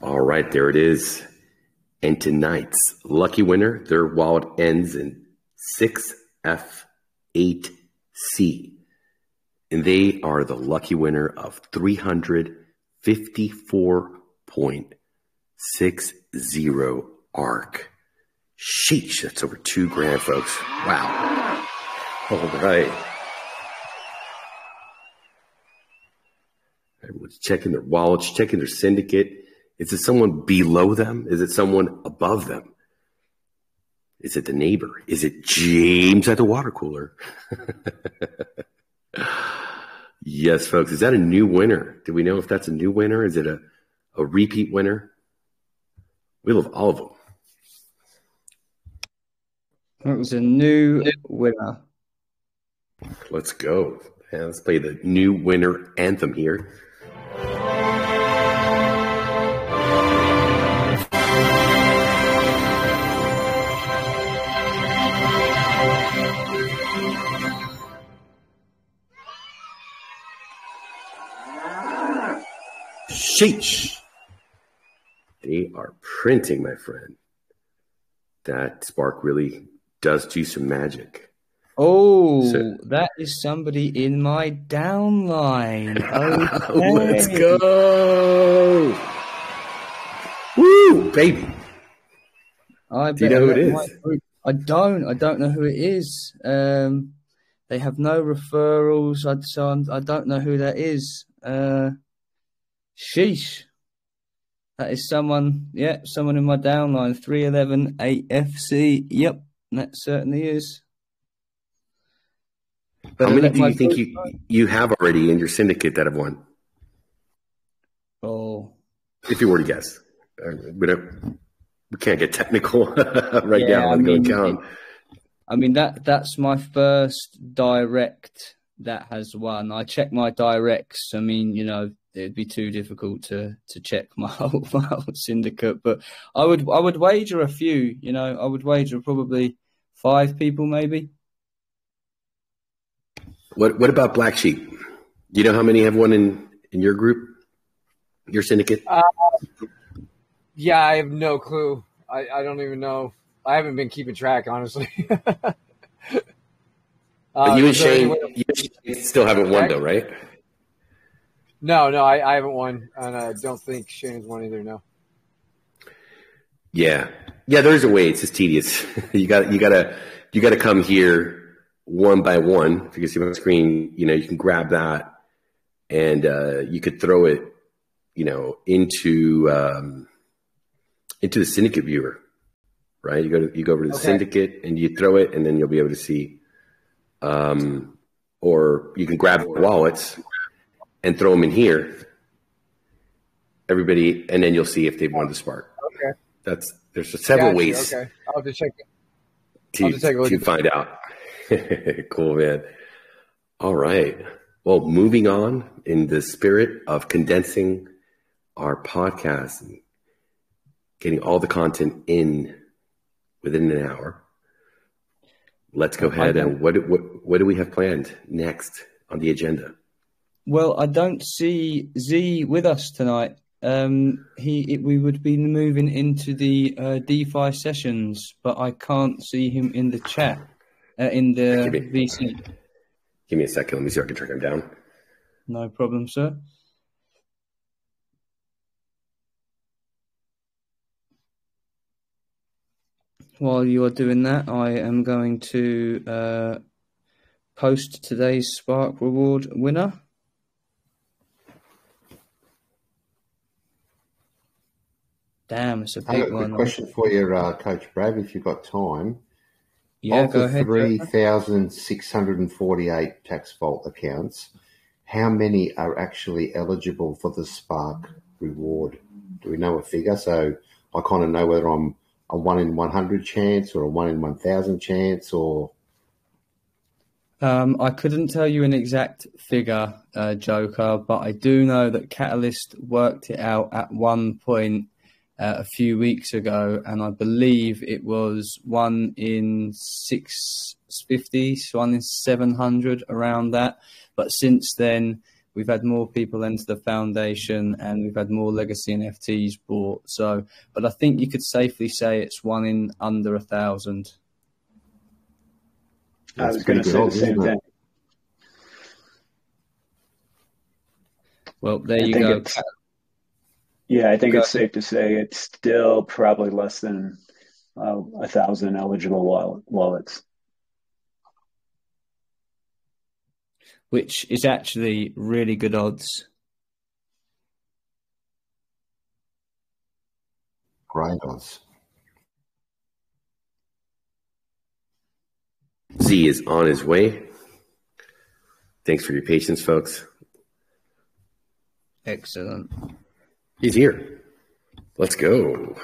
All right, there it is. And tonight's lucky winner, their wallet ends in 6F8C. And they are the lucky winner of 354.60 ARK. Sheesh, that's over $2,000, folks. Wow. All right. Everyone's checking their wallets, checking their syndicate. Is it someone below them? Is it someone above them? Is it the neighbor? Is it James at the water cooler? Yes, folks. Is that a new winner? Do we know if that's a new winner? Is it a repeat winner? We love all of them. That was a new winner. Let's go. Yeah, let's play the new winner anthem here. Sheesh. They are printing, my friend. That spark really does do some magic. Oh, that is somebody in my downline. Okay. Let's go. Woo, baby. Do you know who it is? I don't know who it is. They have no referrals. I don't know who that is. Sheesh. That is someone in my downline. 311-8FC. Yep, that certainly is. How many do you think you have already in your syndicate that have won? Oh. If you were to guess. We can't get technical right now and go count. That's my first direct that has won. I check my directs. It'd be too difficult to check my whole syndicate, but I would wager a few. I would wager probably 5 people, maybe. What about Black Sheep? Do you know how many have won in your group, your syndicate? Yeah, I have no clue. I don't even know. I haven't been keeping track, honestly. But you and Shane still haven't won, though, right? No, I haven't won, and I don't think Shane's won either. No. Yeah. There is a way. It's just tedious. You gotta come here one by one. If you can see my screen, you can grab that, and you could throw it, into the syndicate viewer, right? You go over to the syndicate and you throw it, and then you'll be able to see. Or you can grab wallets and throw them in here, everybody, and then you'll see if they've won the spark. Okay. There's several ways. Okay, I'll have to check it. To find out. Cool, man. All right. Well, moving on in the spirit of condensing our podcast and getting all the content in within an hour. Let's go ahead and what do we have planned next on the agenda? Well, I don't see Z with us tonight. We would be moving into the DeFi sessions, but I can't see him in the chat in the VC. Give me a second. Let me see if I can track him down. No problem, sir. While you are doing that, I am going to post today's Spark Reward winner. Damn, it's a I got big a one. quick question for you, Coach Brad, if you've got time. Yeah, of go the ahead. 3,648 tax vault accounts, how many are actually eligible for the Spark reward? Do we know a figure? So I kind of know whether I'm a 1 in 100 chance or a 1 in 1,000 chance or... I couldn't tell you an exact figure, Joker, but I do know that Catalyst worked it out at one point a few weeks ago, and I believe it was 1 in 650, 1 in 700, around that. But since then, we've had more people enter the foundation, and we've had more legacy NFTs bought. So, but I think you could safely say it's 1 in under 1,000. I was going to say the same thing. Well, there you go. Yeah, I think it's safe to say it's still probably less than 1,000 eligible wallets. Which is actually really good odds. Great odds. Z is on his way. Thanks for your patience, folks. Excellent. He's here. Let's go.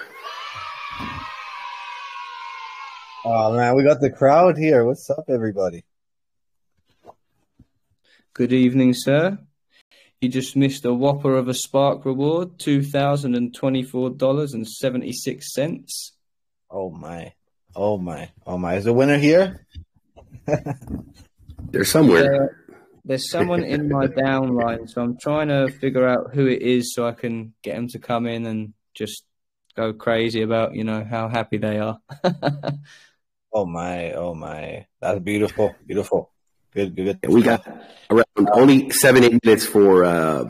Oh, man, we got the crowd here. What's up, everybody? Good evening, sir. You just missed a whopper of a Spark reward, $2,024.76. Oh, my. Oh, my. Oh, my. Is the winner here? They're somewhere. There's someone in my downline, so I'm trying to figure out who it is so I can get them to come in and just go crazy about, how happy they are. Oh, my. Oh, my. That's beautiful. Beautiful. Good. We got around only 7-8 minutes for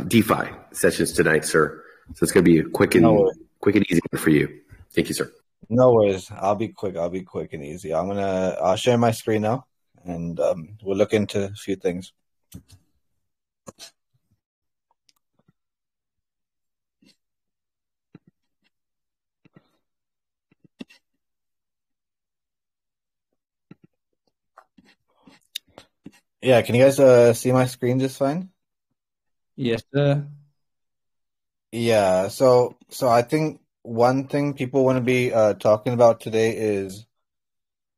DeFi sessions tonight, sir. So it's going to be a quick and easy one for you. Thank you, sir. No worries. I'll be quick and easy. I'll share my screen now, and we'll look into a few things. Yeah, can you guys see my screen just fine? Yes, sir. Yeah, so I think one thing people want to be talking about today is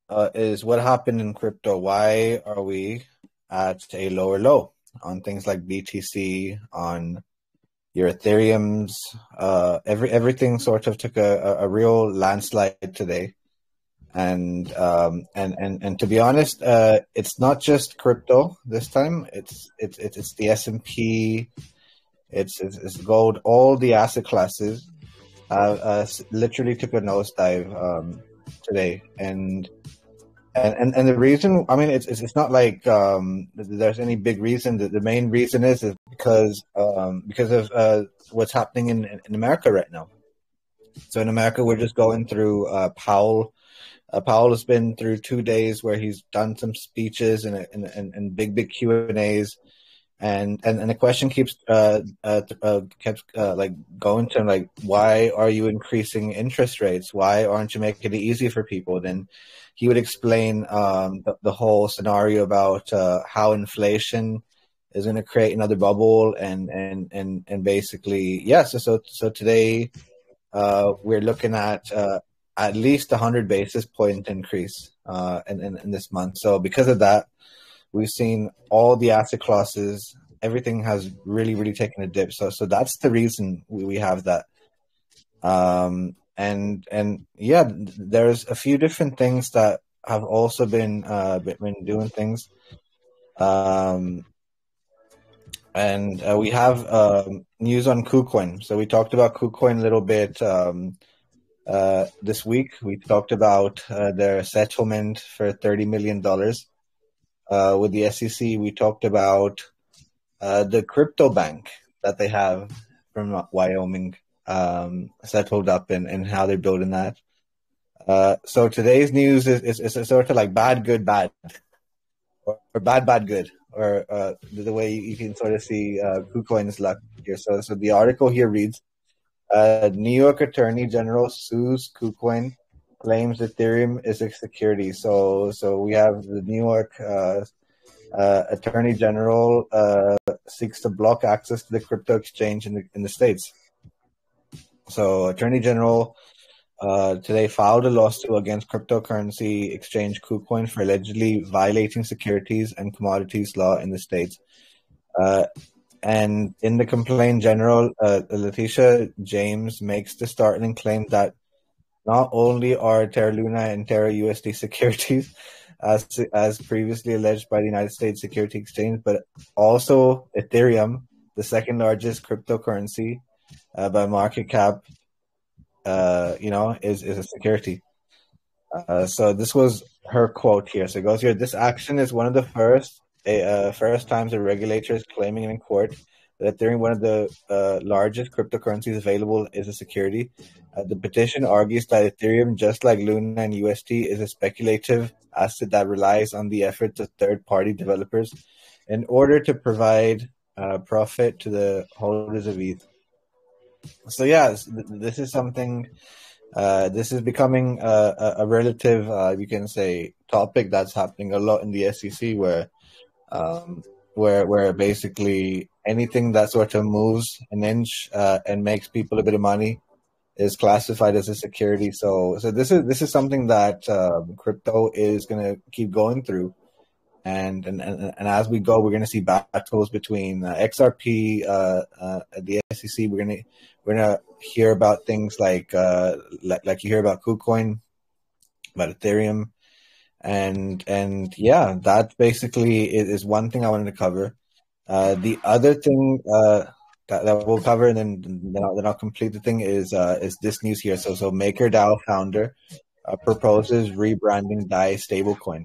what happened in crypto. Why are we at a lower low on things like BTC, on your Ethereums? Everything sort of took a real landslide today. And to be honest, it's not just crypto this time. It's the S&P, it's gold. All the asset classes literally took a nosedive today, and the reason, I mean, it's not like there's any big reason. The main reason is because of what's happening in America right now. So in America, we're just going through Powell. Powell has been through 2 days where he's done some speeches and big Q&As, and the question kept like going to like, why are you increasing interest rates? Why aren't you making it easy for people? Then he would explain the whole scenario about how inflation is going to create another bubble, and basically, yes. Yeah, so today we're looking at least 100 basis point increase in this month. So because of that, we've seen all the asset classes, everything has really taken a dip. So that's the reason we have that. And yeah, there's a few different things that have also been doing things. And we have news on KuCoin. So we talked about KuCoin a little bit. This week, we talked about their settlement for $30 million with the SEC. We talked about the crypto bank that they have from Wyoming settled up and how they're building that. So today's news is sort of like bad, good, bad, or bad, good, or the way you can sort of see KuCoin's luck here. So the article here reads, New York Attorney General sues KuCoin, claims Ethereum is a security. So we have the New York Attorney General seeks to block access to the crypto exchange in the States. So Attorney General today filed a lawsuit against cryptocurrency exchange KuCoin for allegedly violating securities and commodities law in the States. And in the complaint, General Letitia James makes the startling claim that not only are Terra Luna and Terra USD securities, as previously alleged by the United States Security Exchange, but also Ethereum, the second largest cryptocurrency by market cap, is a security. So this was her quote here. So it goes here: "This action is one of the first times a regulator is claiming in court that Ethereum, one of the largest cryptocurrencies available, is a security. The petition argues that Ethereum, just like Luna and USD, is a speculative asset that relies on the efforts of third-party developers in order to provide profit to the holders of ETH." So yeah, this is something. This is becoming a relative, you can say, topic that's happening a lot in the SEC, where basically anything that sort of moves an inch and makes people a bit of money is classified as a security. So this is something that crypto is going to keep going through, and as we go, we're going to see battles between XRP, the SEC. We're gonna hear about things like you hear about KuCoin, about Ethereum, and yeah, that basically is one thing I wanted to cover. The other thing that we'll cover, and then I'll complete the thing, is this news here. So MakerDAO founder proposes rebranding DAI stablecoin.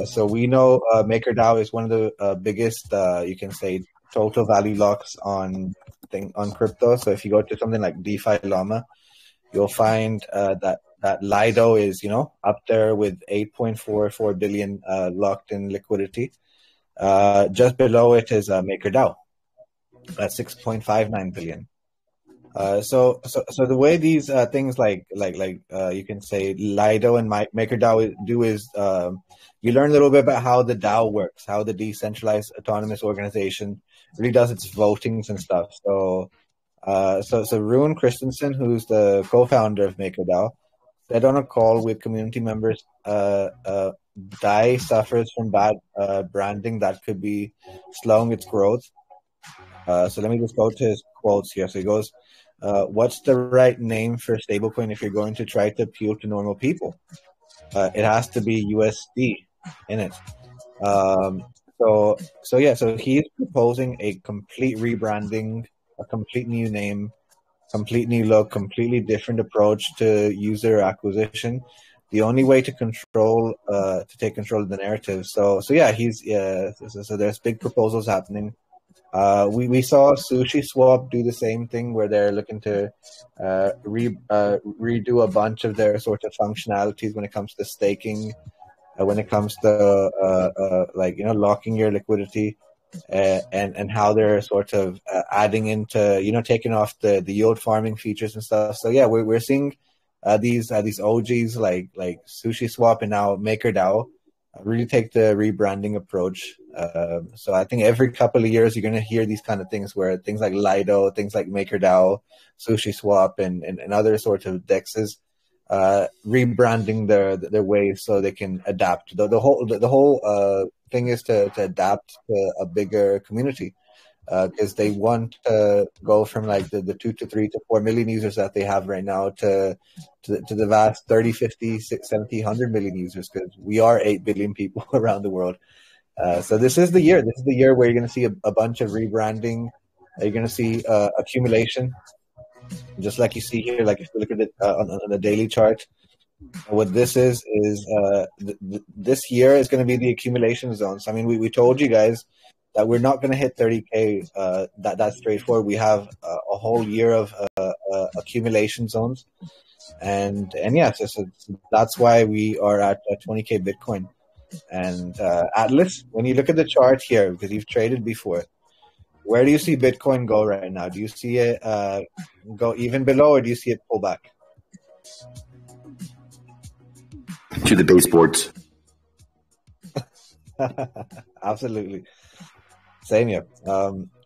So we know MakerDAO is one of the biggest, you can say, total value locks on crypto. So if you go to something like DeFi Llama, you'll find that Lido is up there with 8.44 billion locked in liquidity. Just below it is MakerDAO at 6.59 billion. So the way these things like you can say Lido and MakerDAO do is you learn a little bit about how the DAO works, how the decentralized autonomous organization really does its votings and stuff. So Rune Christensen, who's the co-founder of MakerDAO, said on a call with community members, DAI suffers from bad branding that could be slowing its growth. So let me just go to his quotes here. So he goes, "What's the right name for stablecoin if you're going to try to appeal to normal people? It has to be USD in it." So he's proposing a complete rebranding, a complete new name, complete new look, completely different approach to user acquisition. The only way to take control of the narrative. So yeah, so there's big proposals happening. We saw SushiSwap do the same thing, where they're looking to redo a bunch of their sort of functionalities when it comes to staking, when it comes to locking your liquidity, and how they're sort of adding into taking off the yield farming features and stuff. So yeah, we're seeing these OGs like SushiSwap and now MakerDAO really take the rebranding approach. So I think every couple of years you're going to hear these kind of things, where things like Lido, things like MakerDAO, SushiSwap, and other sorts of dexes rebranding their ways so they can adapt. The whole thing is to adapt to a bigger community, because they want to go from like the 2 to 3 to 4 million users that they have right now to the vast 30, 50, 60, 70, 100 million users, because we are 8 billion people around the world. So this is the year. This is the year where you're going to see a bunch of rebranding. You're going to see accumulation, just like you see here. Like if you look at it on the daily chart, what this is this year is going to be the accumulation zone. So I mean, we told you guys that we're not going to hit 30K. That's straightforward. We have a whole year of accumulation zones, and yeah, so that's why we are at 20K Bitcoin. And Atlas, when you look at the chart here, because you've traded before, where do you see Bitcoin go right now? Do you see it go even below, or do you see it pull back? To the baseboards. Absolutely. Same here.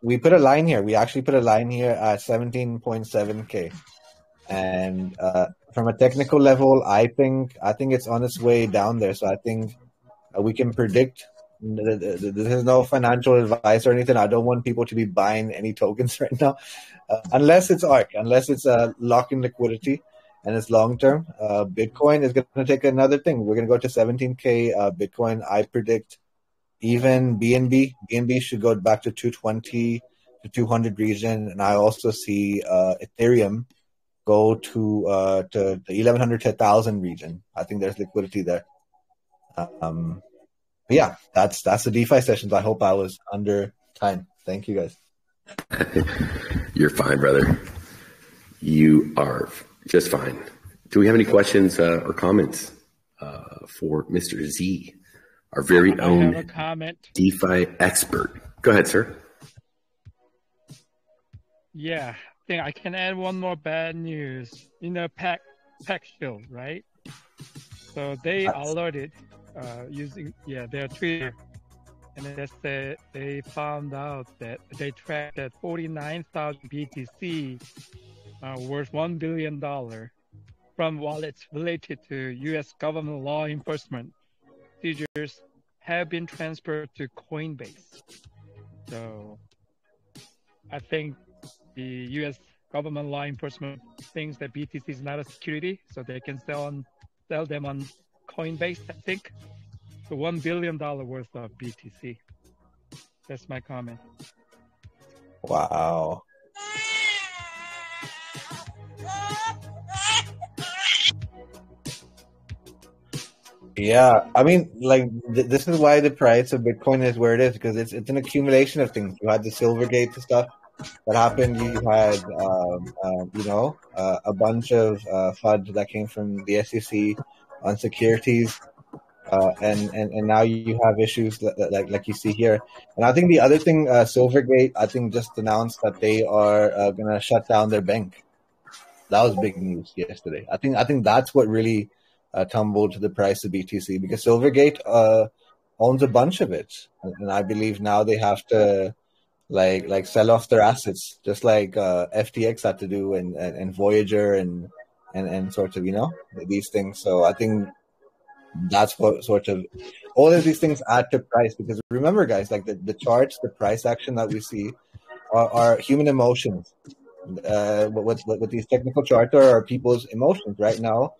We put a line here. We actually put a line here at 17.7K. And from a technical level, I think it's on its way down there. So I think we can predict. This is no financial advice or anything. I don't want people to be buying any tokens right now, unless it's ARK, unless it's a lock-in liquidity and it's long-term. Bitcoin is going to take another thing. We're going to go to 17K Bitcoin. I predict even BNB should go back to 220 to 200 region, and I also see Ethereum go to the 1100 to 1000 region. I think there's liquidity there. Yeah, that's the DeFi sessions. I hope I was under time. Thank you, guys. You're fine, brother. You are just fine. Do we have any questions or comments for Mr. Z, our very own DeFi expert? Go ahead, sir. Yeah, I think I can add one more bad news. PAC show, right? So they alerted using their Twitter, and they found out that they tracked that 49,000 BTC worth $1 billion from wallets related to U.S. government law enforcement procedures have been transferred to Coinbase. So I think the U.S. government law enforcement thinks that BTC is not a security, so they can sell them on Coinbase, I think. The $1 billion worth of BTC. That's my comment. Wow. Yeah, I mean, like this is why the price of Bitcoin is where it is, because it's an accumulation of things. You had the Silvergate stuff that happened. You had a bunch of FUD that came from the SEC on securities, and now you have issues like you see here. And I think the other thing, Silvergate, I think just announced that they are going to shut down their bank. That was big news yesterday. I think that's what really tumbled the price of BTC, because Silvergate owns a bunch of it, and I believe now they have to like sell off their assets, just like FTX had to do, and Voyager and sort of these things. So I think that's what sort of all of these things add to price, because remember, guys, like the charts, the price action that we see are human emotions. What these technical charts are people's emotions right now.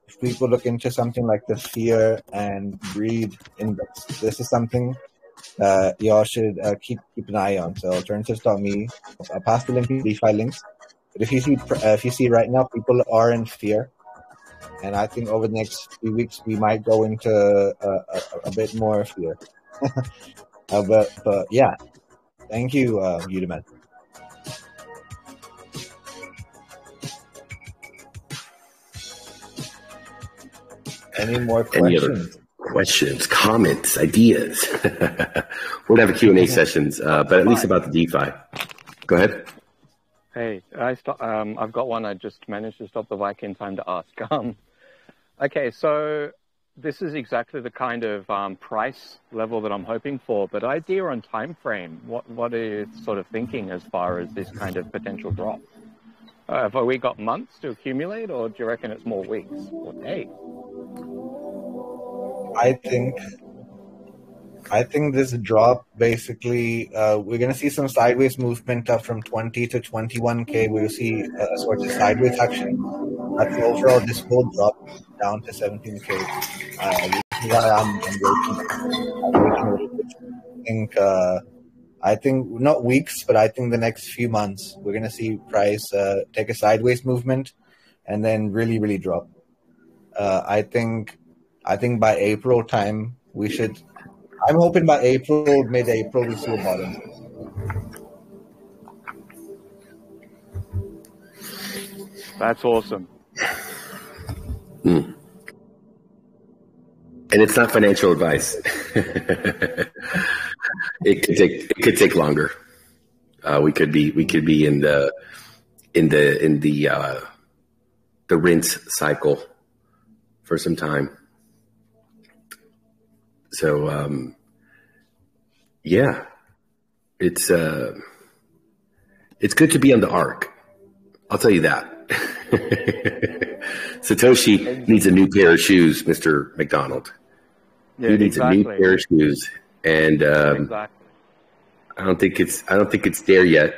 If people look into something like the fear and greed index, this is something y'all should keep an eye on. So alternatives.me, I'll pass the link to DeFi links. But if you see right now, people are in fear, and I think over the next few weeks we might go into a bit more fear. But yeah, thank you, Udaman. Any more questions? Any other questions, comments, ideas? We'll have a Q&A sessions, but at least about the DeFi. Go ahead. Hey, I've got one. I just managed to stop the mic in time to ask. Okay, so this is exactly the kind of price level that I'm hoping for, but idea on time frame. What are you sort of thinking as far as this kind of potential drop? Have we got months to accumulate, or do you reckon it's more weeks or days? I think this drop, basically, we're going to see some sideways movement up from 20 to 21K. We'll see a sort of sideways action. But overall, this will drop down to 17K. I think not weeks, but I think the next few months, we're going to see price take a sideways movement and then really, really drop. I think by April time, we should... I'm hoping by April, mid-April, we see a bottom. That's awesome. And it's not financial advice. It could take longer. We could be in the rinse cycle for some time. So yeah, it's good to be on the ARK. I'll tell you that. Satoshi needs a new pair of shoes, Mr. McDonald. Yeah, he needs exactly. a new pair of shoes, and Exactly. I don't think it's there yet.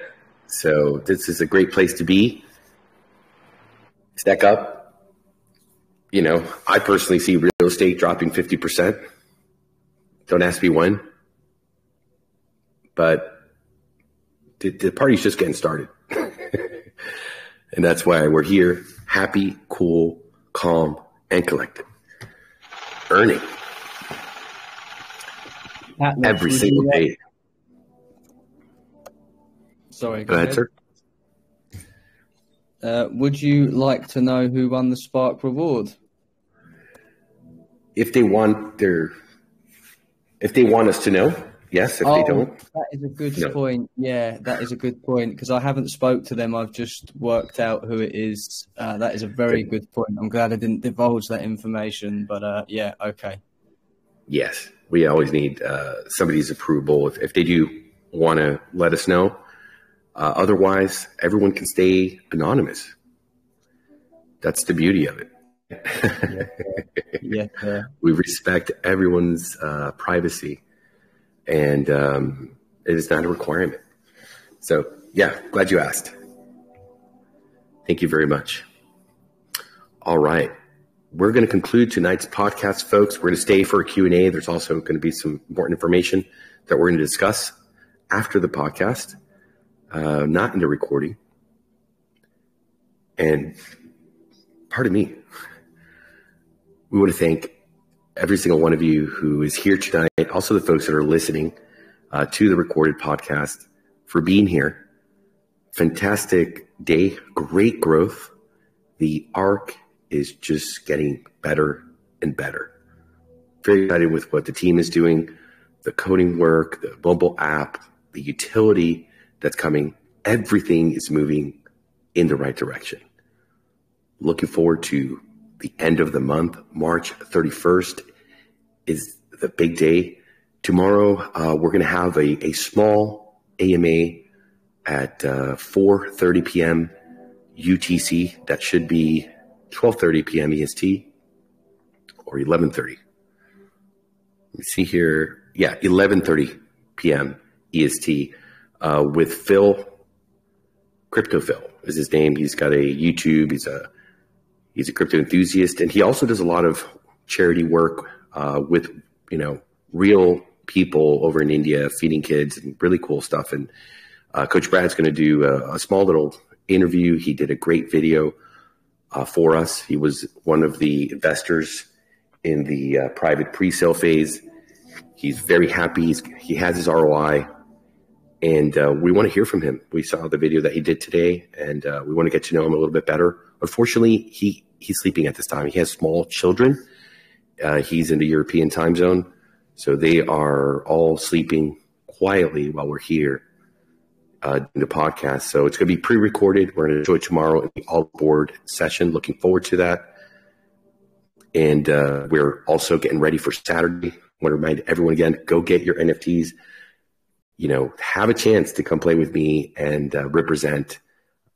So this is a great place to be. Stack up. You know, I personally see real estate dropping 50%. Don't ask me when, but the party's just getting started. And that's why we're here, happy, cool, calm, and collected. Earning every single day. Sorry, go ahead, sir. Would you like to know who won the Spark Reward? If they want us to know, yes. If they don't, that is a good point. Yeah, that is a good point because I haven't spoke to them. I've just worked out who it is. That is a very good point. I'm glad I didn't divulge that information, but yeah, okay. Yes, we always need somebody's approval if they do want to let us know. Otherwise, everyone can stay anonymous. That's the beauty of it. Yeah. We respect everyone's privacy, and it is not a requirement. So, yeah, glad you asked. Thank you very much. All right. We're going to conclude tonight's podcast, folks. We're going to stay for a Q&A. There's also going to be some important information that we're going to discuss after the podcast. Not in the recording. And pardon me, we want to thank every single one of you who is here tonight, also the folks that are listening to the recorded podcast for being here. Fantastic day, great growth. The ARK is just getting better and better. Very excited with what the team is doing, the coding work, the mobile app, the utility that's coming. Everything is moving in the right direction. Looking forward to the end of the month. March 31st is the big day. Tomorrow, we're going to have a small AMA at 4:30 p.m. UTC. That should be 12:30 p.m. EST or 11:30. Let me see here. Yeah, 11:30 p.m. EST. With Phil, Crypto Phil is his name. He's got a YouTube. He's a crypto enthusiast, and he also does a lot of charity work with real people over in India, feeding kids, and really cool stuff. And Coach Brad's going to do a small little interview. He did a great video for us. He was one of the investors in the private pre-sale phase. He's very happy. He has his ROI. And we want to hear from him. We saw the video that he did today, and we want to get to know him a little bit better. Unfortunately, he's sleeping at this time. He has small children. He's in the European time zone, so they are all sleeping quietly while we're here in the podcast. So it's going to be pre-recorded. We're going to enjoy tomorrow in the all-board session. Looking forward to that. And we're also getting ready for Saturday. I want to remind everyone again, go get your NFTs. Have a chance to come play with me and represent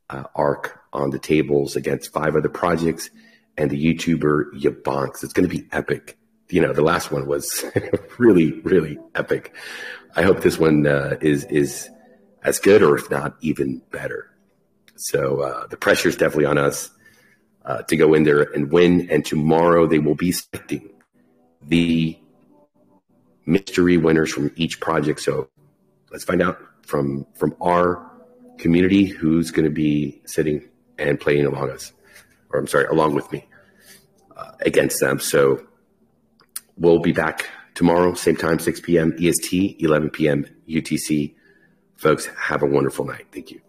ARK on the tables against 5 other projects and the YouTuber Yabonks. It's going to be epic. The last one was really, really epic. I hope this one is as good, or if not, even better. So the pressure is definitely on us to go in there and win. And tomorrow they will be selecting the mystery winners from each project. So let's find out from our community who's going to be sitting and playing along with me against them. So we'll be back tomorrow, same time, 6 p.m. EST, 11 p.m. UTC. Folks, have a wonderful night. Thank you.